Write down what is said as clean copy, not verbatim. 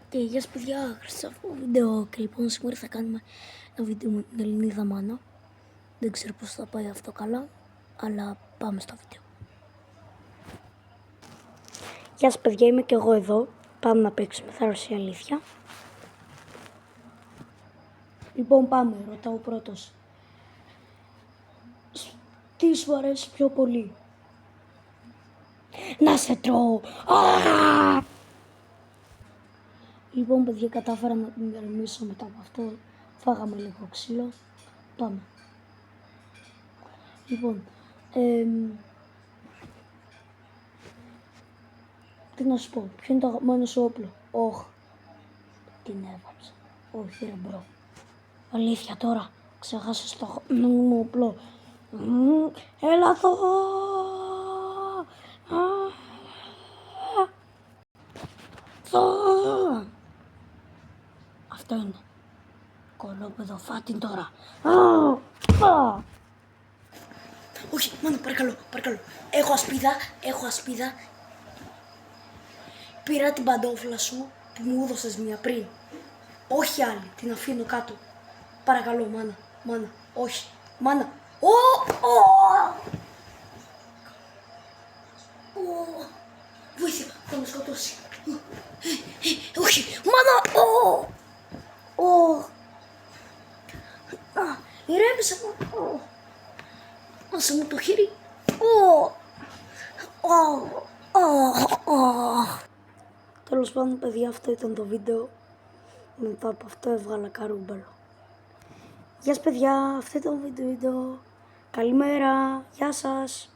Και γεια σας παιδιά, Χριστόφο βίντεο και λοιπόν σήμερα θα κάνουμε ένα βίντεο με την Ελληνίδα Μάνα. Δεν ξέρω πώς θα πάει αυτό καλά, αλλά πάμε στο βίντεο. Γεια σας παιδιά, είμαι και εγώ εδώ. Πάμε να παίξουμε θάρρος ή αλήθεια. Λοιπόν πάμε, ρωτάω πρώτος. Τι σου αρέσει πιο πολύ? Να σε τρώω! Λοιπόν παιδιά, κατάφερα να την ηρεμήσω μετά από αυτό. Φάγαμε λίγο ξύλο. Πάμε. Λοιπόν, τι να σου πω, ποιο είναι το αγαπημένο σου όπλο? Όχι, την έβαψα. Όχι ρε μπρο. Αλήθεια τώρα, ξεχάσες το αγαπημένο μου όπλο. Έλα εδώ. Αυτό είναι. Κολόπεδο, φάτην τώρα. Όχι, μόνο παρακαλώ. Έχω ασπίδα. Πήρα την παντόφλα σου που μου έδωσες μία πριν. Όχι άλλη, την αφήνω κάτω. Παρακαλώ, μάνα, όχι, μάνα. Βοήθεια, θα με σκοτώσει. Όχι, μάνα. Ηρέμησα. Άσε μου το χέρι. Τέλος πάντων παιδιά, αυτό ήταν το βίντεο. Μετά από αυτό έβγαλα καρούμπαλο. Γεια σας παιδιά, αυτό ήταν το βίντεο. Καλημέρα, γεια σας.